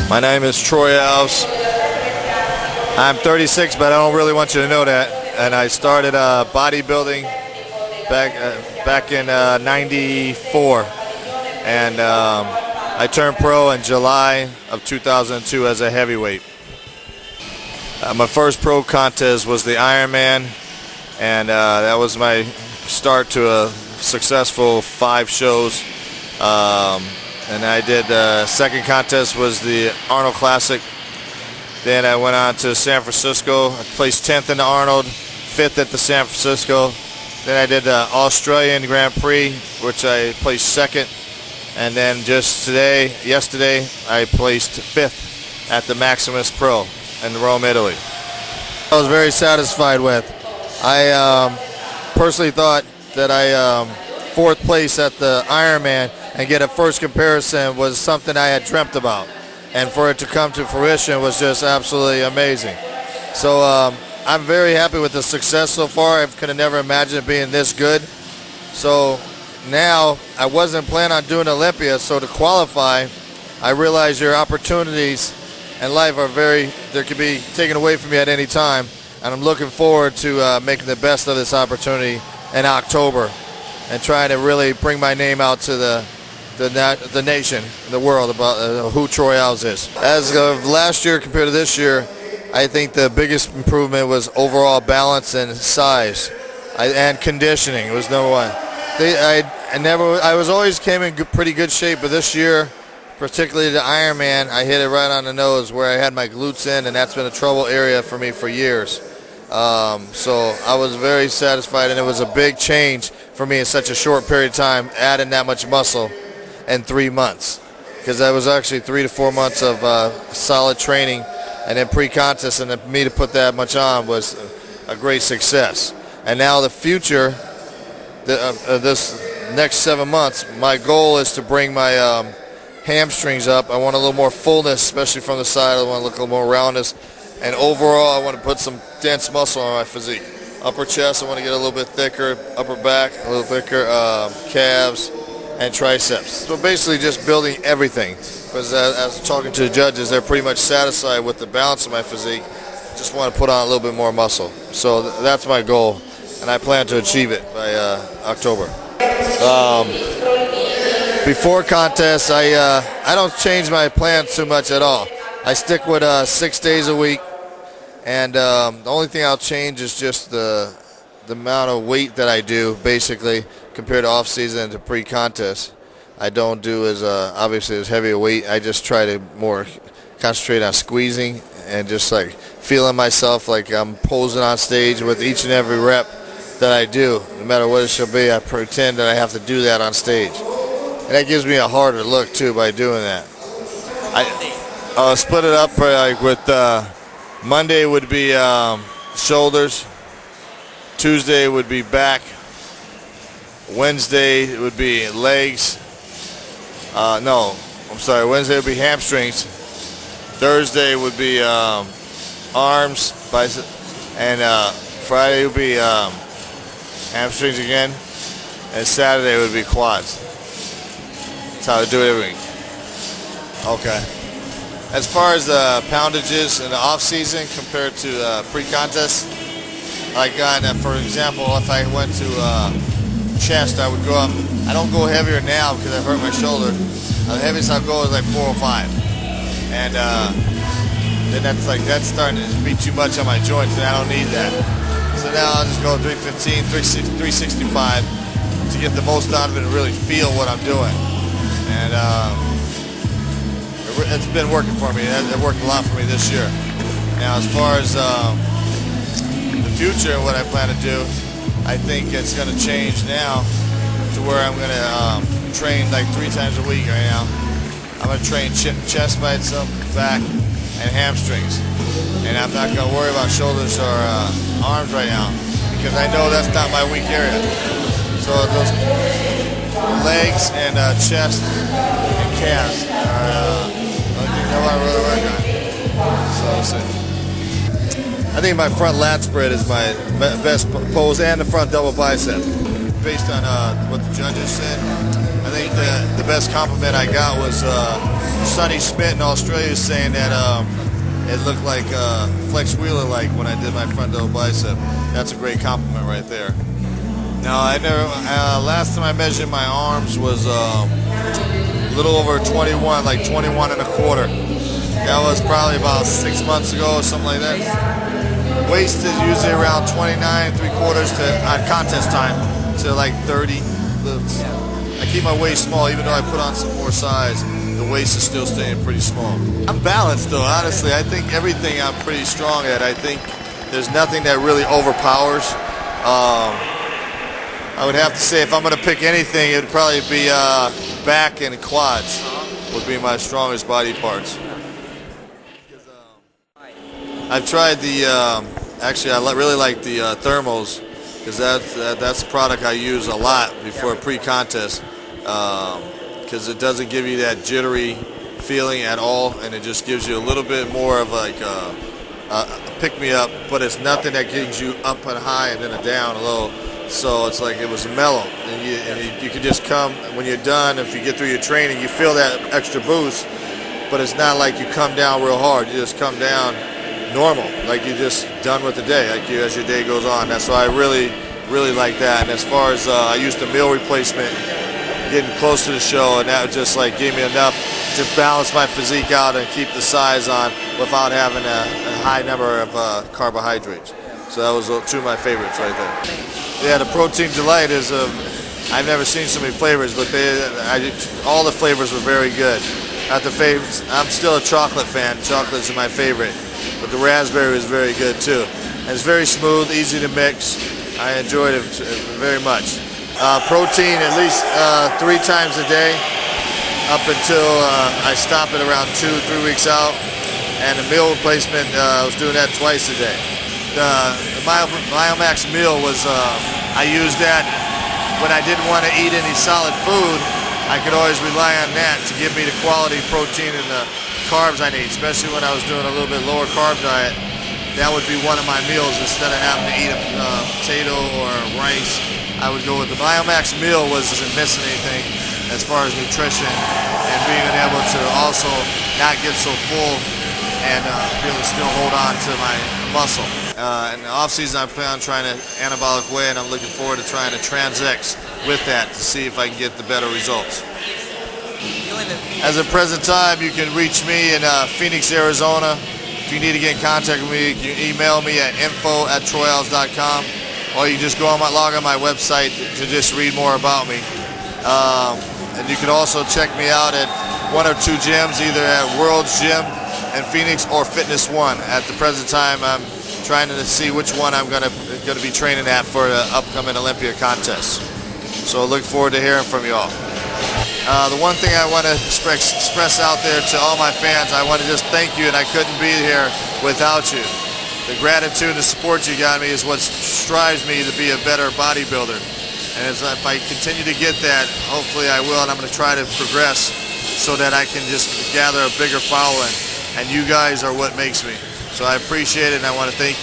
My name is Troy Alves. I'm 36, but I don't really want you to know that. And I started bodybuilding back in '94, and I turned pro in July of 2002 as a heavyweight. My first pro contest was the Ironman, and that was my start to a successful 5 shows. And I did second contest was the Arnold Classic. Then I went on to San Francisco. I placed 10th in the Arnold, 5th at the San Francisco. Then I did the Australian Grand Prix, which I placed 2nd. And then just yesterday, I placed 5th at the Maximus Pro in Rome, Italy. I was very satisfied with. I personally thought that 4th place at the Ironman and get a first comparison was something I had dreamt about. And for it to come to fruition was just absolutely amazing. So I'm very happy with the success so far. I could have never imagined it being this good. So now I wasn't planning on doing Olympia, so to qualify, I realize your opportunities in life are they could be taken away from you at any time. And I'm looking forward to making the best of this opportunity in October and trying to really bring my name out to the nation, the world about who Troy Alves is. As of last year compared to this year, I think the biggest improvement was overall balance and size, and conditioning was number one. I was always came in pretty good shape, but this year, particularly the Ironman, I hit it right on the nose where I had my glutes in, and that's been a trouble area for me for years. So I was very satisfied, and it was a big change for me in such a short period of time, adding that much muscle in 3 months, because that was actually 3 to 4 months of solid training, and then pre-contest, and me to put that much on was a great success. And now the future, this next 7 months, my goal is to bring my hamstrings up. I want a little more fullness, especially from the side. I want to look a little more roundness, and overall I want to put some dense muscle on my physique. Upper chest, I want to get a little bit thicker. Upper back, a little thicker. Calves and triceps. So basically just building everything, because as talking to the judges, they're pretty much satisfied with the balance of my physique. Just want to put on a little bit more muscle. So that's my goal, and I plan to achieve it by October. Before contest, I don't change my plans too much at all. I stick with 6 days a week, and the only thing I'll change is just the amount of weight that I do, basically, compared to off-season to pre-contest. I don't do as obviously as heavy a weight. I just try to more concentrate on squeezing and just like feeling myself like I'm posing on stage with each and every rep that I do. No matter what it shall be, I pretend that I have to do that on stage. And that gives me a harder look too by doing that. I split it up like with Monday would be shoulders, Tuesday would be back, Wednesday would be legs. Wednesday would be hamstrings. Thursday would be arms, biceps, and Friday would be hamstrings again, and Saturday would be quads. That's how I do it every week. Okay. As far as the poundages in the off season compared to pre-contest, like for example, if I went to chest, I would go up. I don't go heavier now because I've hurt my shoulder. The heaviest I'll go is like 405, and then that's starting to be too much on my joints, and I don't need that. So now I'll just go 315, 365 to get the most out of it and really feel what I'm doing. And it's been working for me. It worked a lot for me this year. Now, as far as the future and what I plan to do, I think it's going to change now to where I'm going to train like 3 times a week right now. I'm going to train chest by itself, back, and hamstrings. And I'm not going to worry about shoulders or arms right now because I know that's not my weak area. So those legs and chest and calves are the only thing I want to really work on. So I think my front lat spread is my best pose, and the front double bicep. Based on what the judges said, I think the best compliment I got was Sonny Schmidt in Australia saying that it looked like Flex Wheeler like when I did my front double bicep. That's a great compliment right there. No, I never. Last time I measured my arms was a little over 21, like 21 and a quarter. That was probably about 6 months ago or something like that. Waist is usually around 29 3/4 to on contest time to like 30. I keep my waist small, even though I put on some more size. The waist is still staying pretty small. I'm balanced though, honestly. I think everything I'm pretty strong at. I think there's nothing that really overpowers. I would have to say if I'm going to pick anything, it would probably be back and quads would be my strongest body parts. I've tried the, actually I really like the thermals, because that's a product I use a lot before a pre-contest, because it doesn't give you that jittery feeling at all, and it just gives you a little bit more of like a pick-me-up, but it's nothing that gives you up and high and then a down low. So it's like it was mellow, and you can just come when you're done. If you get through your training, you feel that extra boost, but it's not like you come down real hard. You just come down normal, like you're just done with the day, like you, as your day goes on. That's why I really like that. And as far as I used the meal replacement, getting close to the show, and that just like gave me enough to balance my physique out and keep the size on without having a high number of carbohydrates. So that was two of my favorites right there. Yeah, the Protein Delight is I've never seen so many flavors, but all the flavors were very good. Not the favorites. I'm still a chocolate fan. Chocolate's my favorite, but the raspberry was very good too. And it's very smooth, easy to mix. I enjoyed it very much. Protein at least 3 times a day up until I stop it around 2-3 weeks out. And the meal replacement, I was doing that twice a day. The Biomax meal was, I used that when I didn't want to eat any solid food. I could always rely on that to give me the quality protein and the carbs I need, especially when I was doing a little bit lower carb diet. That would be one of my meals instead of having to eat a potato or rice. I would go with the Biomax meal. Wasn't missing anything as far as nutrition, and being able to also not get so full and be able to still hold on to my muscle. In the off season, I plan on trying to anabolic whey, and I'm looking forward to trying to TransX with that to see if I can get the better results. As of present time, you can reach me in Phoenix, Arizona. If you need to get in contact with me, you can email me at info@troyalves.com, or you can just log on my website to just read more about me. And you can also check me out at 1 or 2 gyms, either at World's Gym in Phoenix or Fitness One. At the present time, I'm trying to see which one I'm going to be training at for the upcoming Olympia contest. So I look forward to hearing from you all. The one thing I want to express out there to all my fans, I want to just thank you, and I couldn't be here without you. The gratitude and the support you got me is what strives me to be a better bodybuilder. And if I continue to get that, hopefully I will, and I'm going to try to progress so that I can just gather a bigger following. And you guys are what makes me. So I appreciate it, and I want to thank you.